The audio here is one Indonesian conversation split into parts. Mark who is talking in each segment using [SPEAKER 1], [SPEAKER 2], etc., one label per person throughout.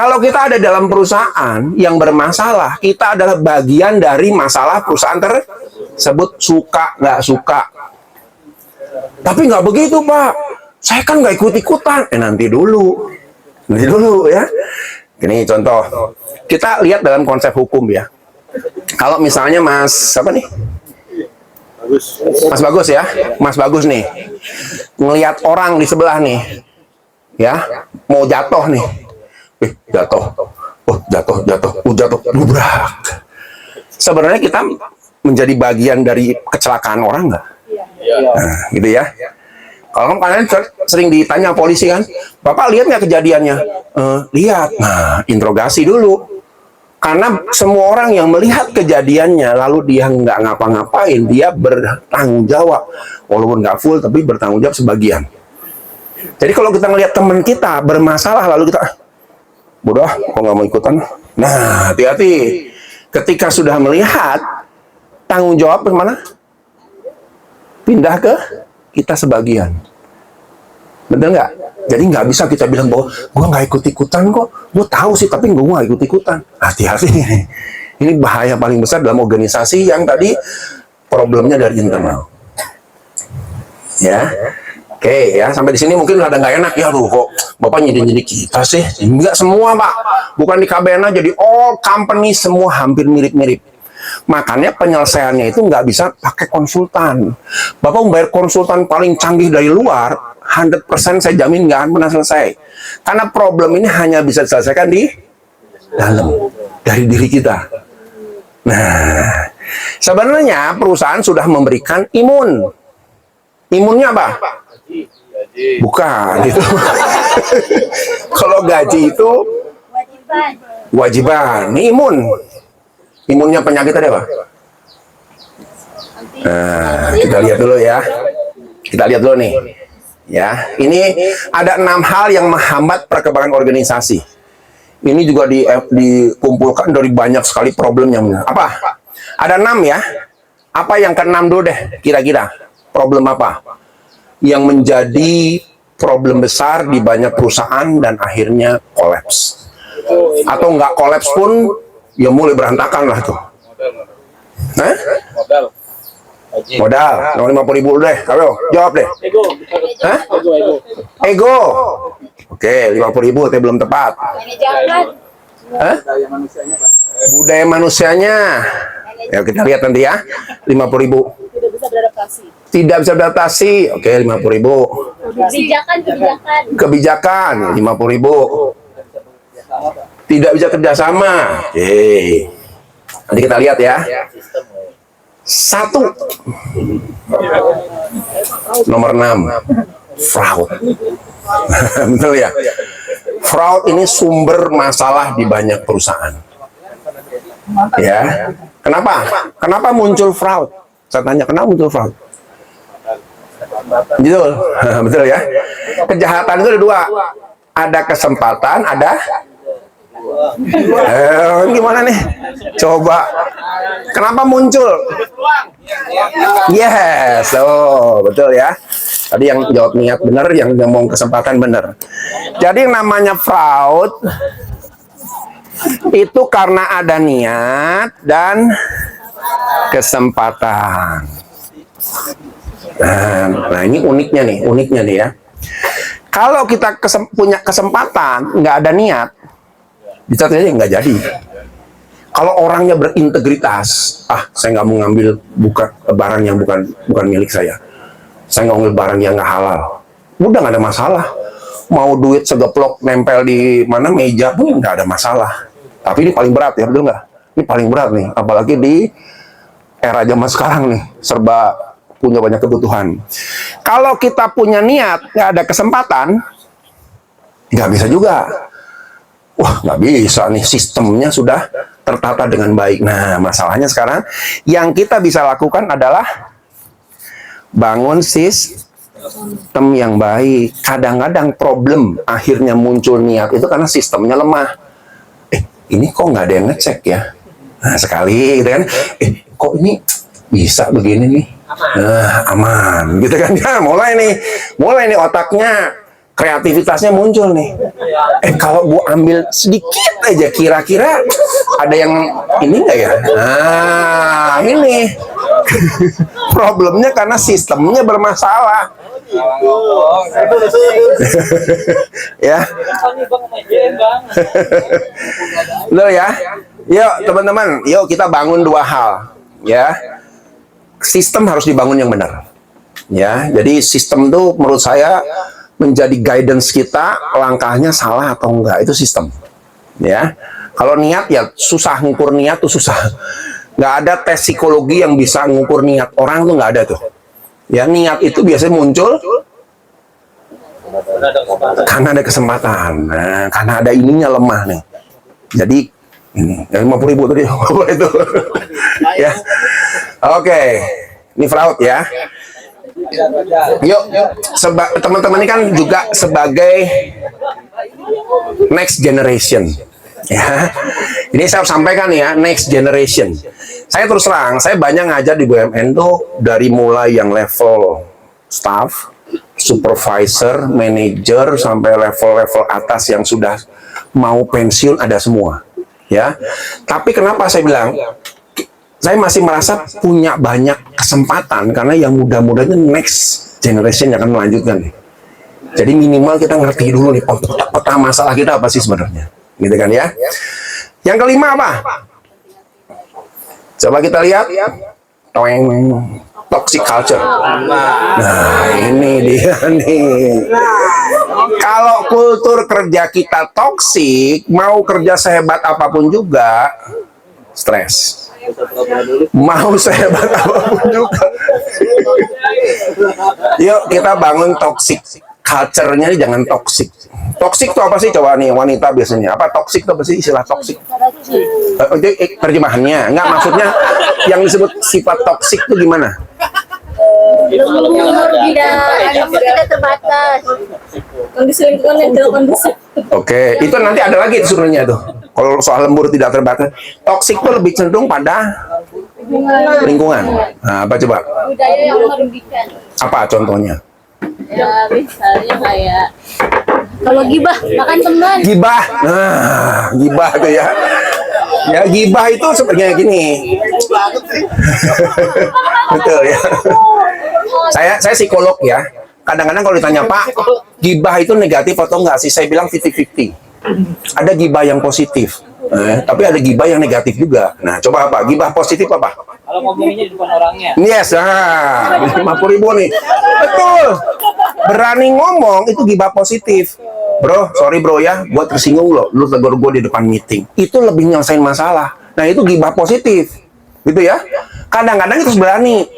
[SPEAKER 1] Kalau kita ada dalam perusahaan yang bermasalah, kita adalah bagian dari masalah perusahaan tersebut, suka nggak suka. Tapi nggak begitu, Pak. Saya kan nggak ikut-ikutan. Nanti dulu ya. Ini contoh. Kita lihat dalam konsep hukum ya. Kalau misalnya Mas apa nih? Mas Bagus ya, Mas Bagus nih, ngelihat orang di sebelah nih, ya, mau jatuh nih, jatuh, jatuh, lubrak. Sebenarnya kita menjadi bagian dari kecelakaan orang nggak? Nah, gitu ya. Kalau kalian sering ditanya polisi kan, Bapak lihat nggak kejadiannya? Lihat. Nah, interogasi dulu. Karena semua orang yang melihat kejadiannya, lalu dia nggak ngapa-ngapain, dia bertanggung jawab. Walaupun nggak full, tapi bertanggung jawab sebagian. Jadi kalau kita ngelihat teman kita bermasalah, lalu kita, bodoh, kok nggak mau ikutan? Nah, hati-hati. Ketika sudah melihat, tanggung jawab kemana? Pindah ke kita sebagian. Bener nggak? Jadi nggak bisa kita bilang bahwa gue nggak ikut-ikutan kok. Gue tahu sih, tapi gue nggak ikut-ikutan. Hati-hati. Ini bahaya paling besar dalam organisasi yang tadi problemnya dari internal. Ya, oke ya. Sampai di sini mungkin ada nggak enak ya, tuh kok Bapak nyindir kita sih. Nggak semua, Pak. Bukan di KBNA, jadi all company semua hampir mirip-mirip. Makanya penyelesaiannya itu nggak bisa pakai konsultan. Bapak membayar konsultan paling canggih dari luar, 100% saya jamin nggak akan pernah selesai. Karena problem ini hanya bisa diselesaikan di dalam, dari diri kita. Nah, sebenarnya perusahaan sudah memberikan imun. Imunnya apa? Bukan itu. Kalau gaji itu wajiban. Ini imun. Imunnya penyakit tadi apa? Nah, kita lihat dulu ya. Kita lihat dulu nih. Ya, ini ada 6 hal yang menghambat perkembangan organisasi. Ini juga dikumpulkan dari banyak sekali problemnya. Apa? Ada 6 ya. Apa yang ke-6 dulu deh, kira-kira? Problem apa? Yang menjadi problem besar di banyak perusahaan dan akhirnya kolaps. Atau nggak kolaps pun, ya mulai berantakan lah tuh. Hah? Modal. Yang 50.000 deh. Ayo, jawab deh.
[SPEAKER 2] Ego.
[SPEAKER 1] Hah? Ego. Oke, 50.000 tapi belum tepat. Hah? Budaya manusianya. Ya, kita lihat nanti ya. 50.000.
[SPEAKER 2] Tidak bisa beradaptasi.
[SPEAKER 1] Tidak bisa beradaptasi. Oke, 50.000. Kebijakan 50.000. Tidak bisa kerjasama. Oke. Nanti kita lihat ya. 1. Nomor 6. Fraud. Betul ya? Fraud ini sumber masalah di banyak perusahaan. Ya. Kenapa? Kenapa muncul fraud? Saya tanya, kenapa muncul fraud? Betul. Betul ya? Kejahatan itu ada 2. Ada kesempatan, ada gimana nih? Coba. Kenapa muncul? Yes, betul ya. Tadi yang jawab niat benar, yang ngomong kesempatan benar. Jadi yang namanya fraud itu karena ada niat dan kesempatan. Nah, ini uniknya nih ya. Kalau kita punya kesempatan, nggak ada niat, bisa saja nggak jadi. Kalau orangnya berintegritas, saya nggak mau ngambil barang yang bukan milik saya. Saya nggak ngambil barang yang nggak halal. Udah nggak ada masalah. Mau duit segeplok nempel di mana meja pun nggak ada masalah. Tapi ini paling berat ya, betul nggak? Ini paling berat nih, apalagi di era zaman sekarang nih, serba punya banyak kebutuhan. Kalau kita punya niat, nggak ada kesempatan, nggak bisa juga. Wah, nggak bisa nih, sistemnya sudah tertata dengan baik. Nah, masalahnya sekarang yang kita bisa lakukan adalah bangun sistem yang baik. Kadang-kadang problem akhirnya muncul niat itu karena sistemnya lemah. Ini kok nggak ada yang ngecek ya? Nah, sekali gitu kan, kok ini bisa begini nih? Nah, aman gitu kan. Ya, mulai nih otaknya kreativitasnya muncul nih. Kalau gua ambil sedikit aja, kira-kira ada yang ini nggak ya? Nah, ini problemnya karena sistemnya bermasalah. Ya. Loh ya. Yuk teman-teman, yuk kita bangun dua hal. Ya. Sistem harus dibangun yang benar. Ya, jadi sistem itu menurut saya menjadi guidance kita, langkahnya salah atau enggak, itu sistem. Ya. Kalau niat ya susah, ngukur niat tuh susah. Nggak ada tes psikologi yang bisa ngukur niat orang tuh, nggak ada tuh. Ya, niat itu biasanya muncul karena ada kesempatan. Nah, karena ada ininya lemah nih. Jadi ini 50.000 tadi itu. Ya. Oke. Ini fraud ya. Yuk, teman-teman ini kan juga sebagai next generation. Ya. Ini saya sampaikan ya, next generation. Saya terus terang, saya banyak ngajar di BUMN tuh dari mulai yang level staff, supervisor, manager, sampai level-level atas yang sudah mau pensiun ada semua. Ya, tapi kenapa saya bilang saya masih merasa punya banyak kesempatan karena yang muda-mudanya next generation yang akan melanjutkan nih. Jadi minimal kita ngerti dulu nih peta masalah kita apa sih sebenarnya, gitu kan ya. Yang kelima apa? Coba kita lihat, toxic culture. Nah, ini dia nih. Kalau kultur kerja kita toksik, mau kerja sehebat apapun juga, stres. Mau sehebat apapun juga. Yuk kita bangun toxic culture-nya, jangan toxic. Toxic itu apa sih? Coba nih wanita biasanya. Apa toxic itu apa sih istilah toxic? Terjemahannya. Enggak, maksudnya yang disebut sifat toxic itu gimana?
[SPEAKER 2] Tidak terbatas. Kondisi lingkungan yang tidak kondusif.
[SPEAKER 1] Oke, itu nanti ada lagi sebenarnya tuh. Kalau soal lembur tidak terbatas, toxic itu lebih cenderung pada lingkungan. Nah, apa coba?
[SPEAKER 2] Budaya yang merugikan.
[SPEAKER 1] Apa contohnya?
[SPEAKER 2] Ya, misalnya kayak kalau gibah, makan teman.
[SPEAKER 1] Gibah. Nah, gibah tuh ya. Ya, gibah itu sebenarnya gini. Betul ya. Saya psikolog ya. Kadang-kadang kalau ditanya, Pak, gibah itu negatif atau enggak sih? Saya bilang 50-50. Ada gibah yang positif, tapi ada gibah yang negatif juga. Nah, coba apa? Gibah positif apa?
[SPEAKER 3] Kalau ngomonginnya di depan orangnya.
[SPEAKER 1] Yes, 50.000 nih. Betul. Berani ngomong itu gibah positif. Bro, sorry bro ya, gue tersinggung loh. Lu tegur gue di depan meeting. Itu lebih nyelesain masalah. Nah, itu gibah positif. Gitu ya. Kadang-kadang itu berani.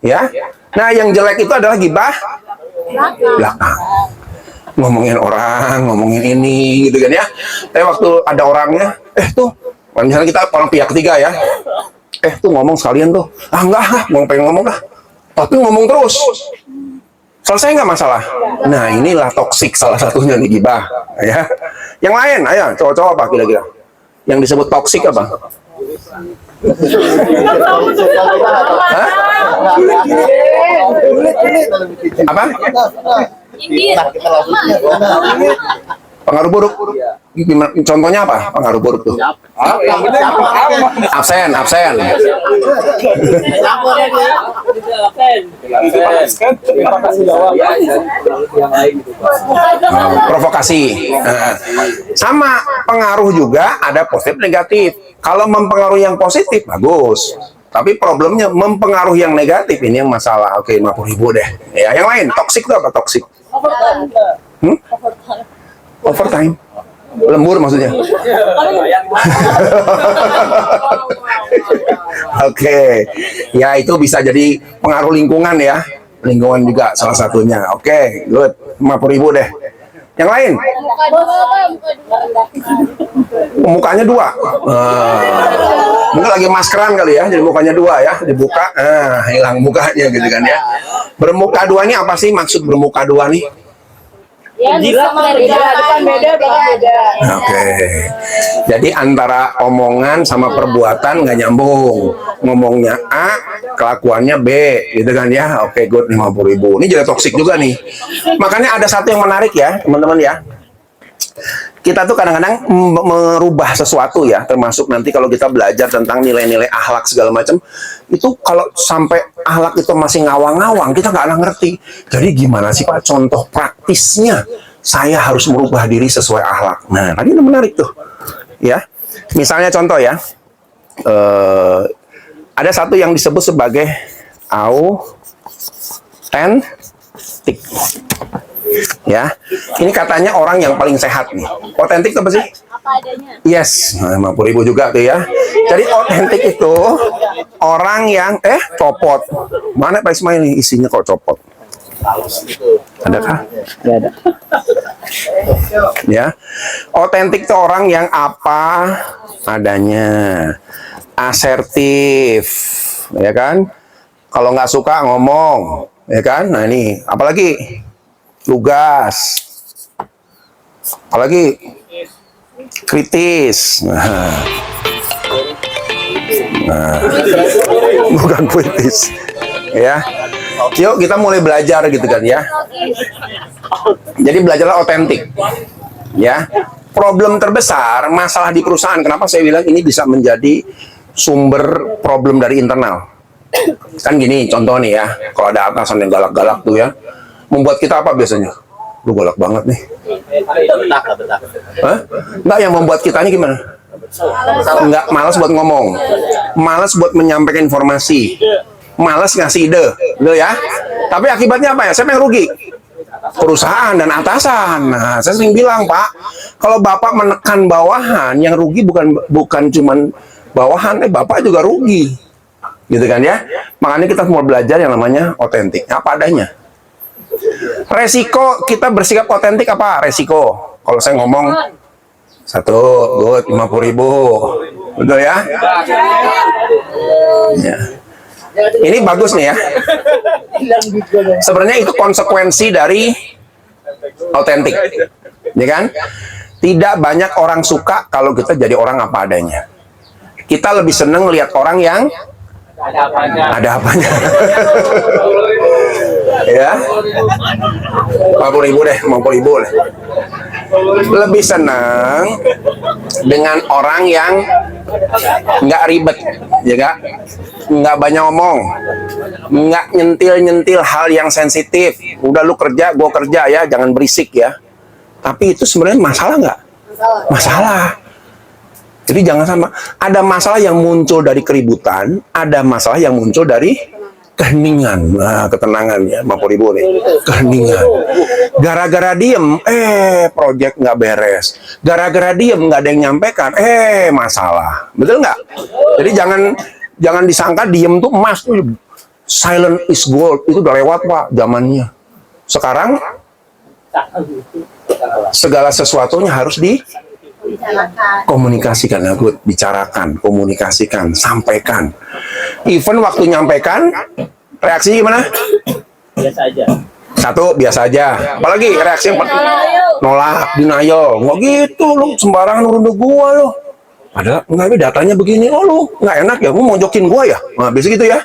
[SPEAKER 1] Ya. Nah, yang jelek itu adalah gibah belakang. Ngomongin orang, ngomongin ini, gitu kan ya. Tapi waktu ada orangnya, tuh, misalnya kita orang pihak ketiga ya, tuh ngomong sekalian tuh, enggak, pengen ngomong dah. Tapi ngomong terus. Selesai nggak masalah? Nah, inilah toksik salah satunya nih, gibah. Ya. Yang lain, ayo, cowok-cowok apa kira-kira? Yang disebut toksik apa? Hah? Apa? Pengaruh buruk. Contohnya apa? Pengaruh buruk tuh. Absen. Provokasi. Sama pengaruh juga ada positif negatif. Kalau mempengaruhi yang positif bagus. Tapi problemnya mempengaruhi yang negatif, ini yang masalah. Oke, 50.000 deh. Ya, yang lain, toksik itu apa toksik? Overtime. Lembur maksudnya. Oke. Ya, itu bisa jadi pengaruh lingkungan ya. Lingkungan juga salah satunya. Oke, good. 50.000 deh. Yang lain? Mukanya dua. Mungkin lagi maskeran kali ya, jadi mukanya dua ya, dibuka, hilang mukanya gitu kan ya. Bermuka dua ini apa sih maksud bermuka dua nih?
[SPEAKER 2] Ya,
[SPEAKER 3] Jilat
[SPEAKER 2] sama
[SPEAKER 3] mah beda, depan beda, belakang beda.
[SPEAKER 1] Oke. Jadi antara omongan sama perbuatan nggak nyambung. Ngomongnya A, kelakuannya B, gitu kan ya. Oke, good, 50.000. Ini jadi toksik juga nih. Makanya ada satu yang menarik ya, teman-teman ya. Kita tuh kadang-kadang merubah sesuatu ya, termasuk nanti kalau kita belajar tentang nilai-nilai akhlak segala macam, itu kalau sampai akhlak itu masih ngawang-ngawang, kita nggak ngerti. Jadi gimana sih Pak contoh praktisnya? Saya harus merubah diri sesuai akhlak. Nah, tadi itu menarik tuh, ya. Misalnya contoh ya, ada satu yang disebut sebagai autentik. Ya, ini katanya orang yang paling sehat nih. Otentik apa sih?
[SPEAKER 2] apa adanya.
[SPEAKER 1] Yes, 50.000 juga tuh ya. Jadi otentik itu orang yang copot. Mana Pak Ismail nih isinya kok copot? Adakah?
[SPEAKER 3] Ya ada.
[SPEAKER 1] Ya, otentik itu orang yang apa adanya, asertif, ya kan? Kalau nggak suka ngomong, ya kan? Nah ini, apalagi lugas, apalagi kritis. Nah, bukan puitis, ya. Yuk kita mulai belajar gitu kan ya. Jadi belajarlah otentik, ya. Problem terbesar masalah di perusahaan. Kenapa saya bilang ini bisa menjadi sumber problem dari internal? Kan gini, contoh nih ya. Kalau ada atasan yang galak-galak tuh ya, membuat kita apa biasanya? Lu galak banget nih. Hah? Enggak, yang membuat kitanya gimana? Enggak, malas buat ngomong, malas buat menyampaikan informasi, malas ngasih ide, gitu ya. Tapi akibatnya apa ya? Siapa yang rugi? Perusahaan dan atasan. Nah, saya sering bilang, Pak, kalau Bapak menekan bawahan, yang rugi bukan cuman bawahan, Bapak juga rugi. Gitu kan ya? Makanya kita mau belajar yang namanya otentik, apa adanya. Resiko kita bersikap otentik apa? Resiko. Kalau saya ngomong satu, good, 50.000, betul ya? Ya. Ini bagus nih ya. Sebenarnya itu konsekuensi dari otentik, ya kan? Tidak banyak orang suka kalau kita jadi orang apa adanya. Kita lebih seneng lihat orang yang ada apanya. Ya, 50.000 deh, 50.000 deh. Lebih senang dengan orang yang nggak ribet, ya kak, nggak banyak ngomong, nggak nyentil hal yang sensitif. Udah lu kerja, gue kerja ya, jangan berisik ya. Tapi itu sebenarnya masalah nggak? Masalah. Jadi jangan sama. Ada masalah yang muncul dari keributan, ada masalah yang muncul dari keheningan. Nah, ketenangan ya, 50.000 nih. Keheningan. Gara-gara diem, project nggak beres. Gara-gara diem, nggak ada yang nyampaikan, masalah. Betul nggak? Jadi jangan disangka diem tuh emas tuh. Silent is gold. Itu udah lewat, Pak, zamannya. Sekarang, segala sesuatunya harus komunikasikan, bicarakan, komunikasikan, sampaikan. Even waktu nyampaikan, reaksinya gimana?
[SPEAKER 3] Biasa aja.
[SPEAKER 1] Satu, biasa aja. Apalagi reaksi yang nolak, denial. Nggak gitu, lu sembarangan nurun gua lo. Padahal nggak, datanya begini, lu nggak enak ya, lu mau jokin gua ya. Nah, biasa gitu ya.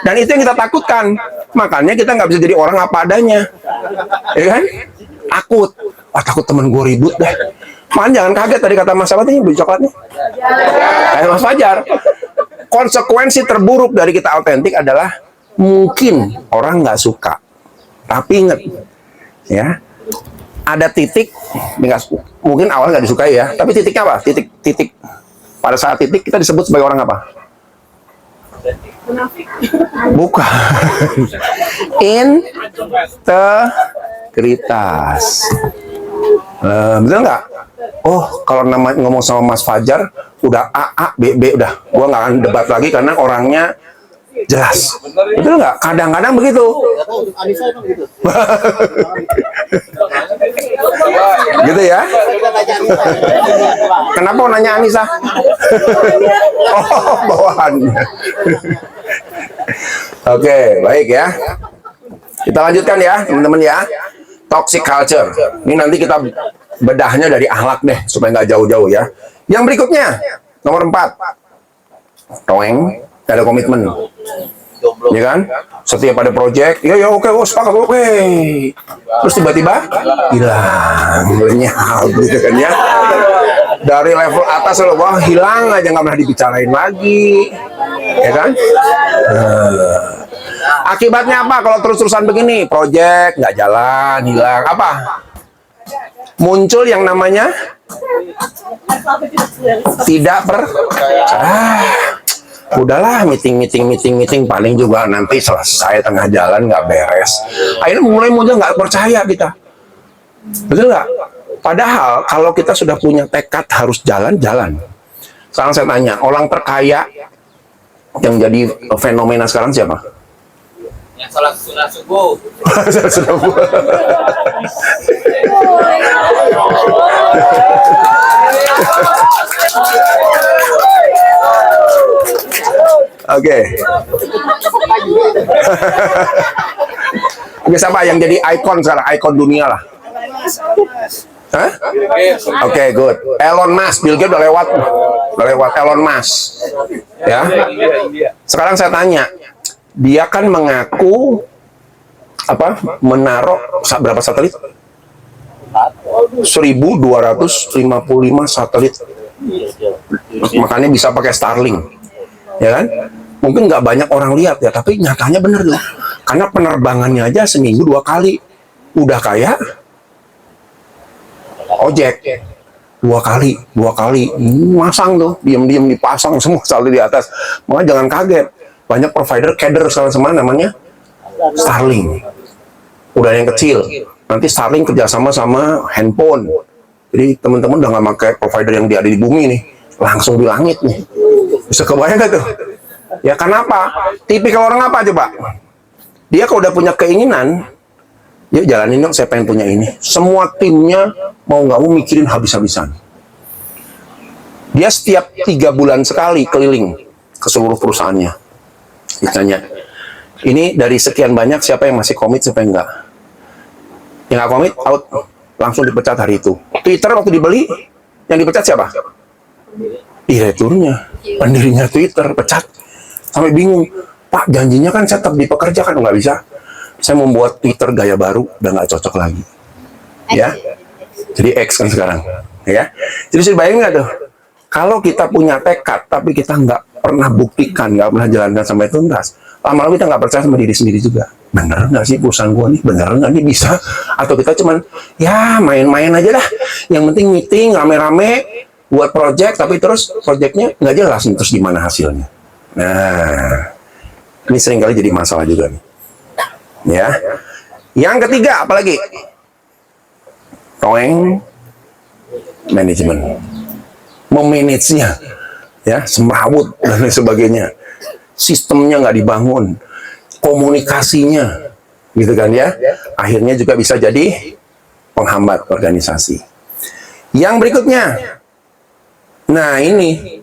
[SPEAKER 1] Dan itu yang kita takutkan. Makanya kita nggak bisa jadi orang apa adanya, ya kan? Takut. Takut temen gua ribut deh. Man, jangan kaget tadi kata Mas apa nih, beli coklatnya? Kayak Mas Fajar. Konsekuensi terburuk dari kita autentik adalah mungkin orang nggak suka. Tapi ingat, ya, ada titik, mungkin awal nggak disukai ya. Tapi titiknya apa? Titik. Pada saat titik kita disebut sebagai orang apa? Bukan. Integritas. Betul nggak? Oh, kalau ngomong sama Mas Fajar, udah A, B, udah. Gua nggak akan debat lagi karena orangnya jelas. Betul nggak? Kadang-kadang begitu. Gitu ya? Kenapa nanya Anissa? Oh, bawahannya. Oke, baik ya. Kita lanjutkan ya, teman-teman ya. Toxic culture. Ini nanti kita bedahnya dari akhlak deh, supaya nggak jauh-jauh ya. Yang berikutnya, nomor 4. Toeng, ada komitmen. Ya kan? Setiap ada project, ya oke, sepakat, oke. Terus tiba-tiba hilang, lenyap gitu kan ya. Dari level atas ke bawah hilang aja, nggak pernah dibicarain lagi, ya kan? Akibatnya apa kalau terus-terusan begini? Project nggak jalan, hilang. Apa? Muncul yang namanya tidak udahlah, meeting paling juga nanti selesai tengah jalan nggak beres. Akhirnya mulai muncul nggak percaya kita. Betul nggak? Padahal kalau kita sudah punya tekad harus jalan. Sekarang saya tanya, orang terkaya yang jadi fenomena sekarang siapa?
[SPEAKER 3] Yang sholat sunat subuh.
[SPEAKER 1] Oke. Oke, siapa yang jadi ikon sekarang? Ikon dunia lah. Hah? Oke, good. Elon Musk, Bill Gates udah lewat Elon Musk. Ya. Sekarang saya tanya, dia kan mengaku menaruh berapa satelit? 1.255 satelit. Makanya bisa pakai Starlink, ya kan? Mungkin nggak banyak orang lihat ya, tapi nyatanya bener loh. Karena penerbangannya aja seminggu 2 kali. Udah kayak ojek 2 kali, masang tuh, diam-diam dipasang semua selalu di atas. Makanya jangan kaget, banyak provider keder sama namanya Starlink. Udah yang kecil, nanti Starlink kerjasama sama handphone. Jadi teman-teman udah nggak pakai provider yang ada di bumi nih, langsung di langit nih. Bisa kebayang gak tuh? Ya kenapa? Tipikal orang apa coba? Dia kalau udah punya keinginan, yuk jalanin dong, saya pengen punya ini. Semua timnya mau nggak mau mikirin habis-habisan. Dia setiap 3 bulan sekali keliling ke seluruh perusahaannya. Ditanya, ini dari sekian banyak siapa yang masih komit, siapa yang enggak? Yang nggak komit, out. Langsung dipecat hari itu. Twitter waktu dibeli, yang dipecat siapa? Direkturnya, pendirinya Twitter, pecat. Sampai bingung, Pak, janjinya kan saya tetap dipekerjakan, nggak bisa. Saya membuat Twitter gaya baru, udah nggak cocok lagi. Ya, jadi X kan sekarang. Ya, jadi bisa bayangin nggak tuh? Kalau kita punya tekad, tapi kita nggak pernah buktikan, nggak pernah jalankan sampai tuntas, lama-lama kita nggak percaya sama diri sendiri juga. Bener nggak sih perusahaan gua nih? Bener nggak nih bisa? Atau kita cuman, ya main-main aja dah. Yang penting meeting, rame-rame, buat project, tapi terus projectnya nggak jelas terus gimana hasilnya. Nah, ini seringkali jadi masalah juga nih. Ya, yang ketiga apalagi? Toeng, manajemen, memanagenya, ya, semrawut dan lain sebagainya. Sistemnya nggak dibangun, komunikasinya, gitu kan ya. Akhirnya juga bisa jadi penghambat organisasi. Yang berikutnya, nah ini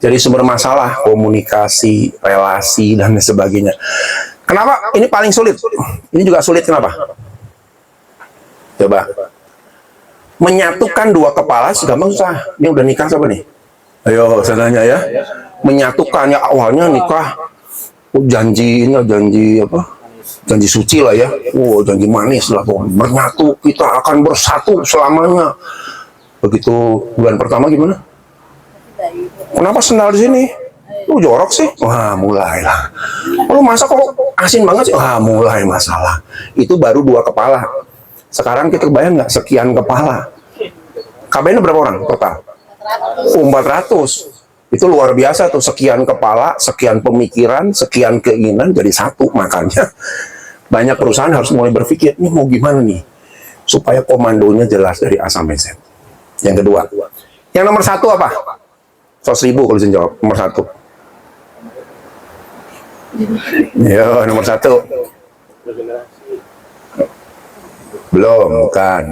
[SPEAKER 1] jadi sumber masalah, komunikasi, relasi dan lain sebagainya. Kenapa? Ini paling sulit. Ini juga sulit kenapa? Coba. Menyatukan 2 kepala gampang susah. Ini udah nikah siapa nih? Ayo, saya tanya ya. Menyatukan ya awalnya nikah. Janji apa? Janji suci lah ya. Janji manis lah pokoknya. Menyatu, kita akan bersatu selamanya. Begitu bulan pertama gimana? Kenapa sendal di sini? Lu jorok sih? Wah, mulailah. Lu masa kok asin banget sih? Wah, mulai masalah. Itu baru 2 kepala. Sekarang kita bayang nggak sekian kepala? KB-nya berapa orang total? 400. Itu luar biasa tuh, sekian kepala, sekian pemikiran, sekian keinginan jadi satu. Makanya banyak perusahaan harus mulai berpikir, ini mau gimana nih? Supaya komandonya jelas dari A sampai Z. Yang kedua. Yang nomor 1 apa? 100.000 kalau bisa jawab. Nomor 1. Yo, nomor 1. Belum, bukan.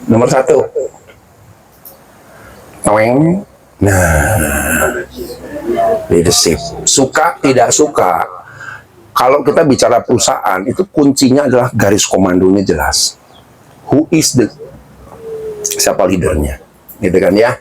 [SPEAKER 1] Nomor 1. Toeng. Nah, leadership. Suka, tidak suka. Kalau kita bicara perusahaan, itu kuncinya adalah garis komandonya jelas. Who is the, siapa leadernya, gitu kan ya.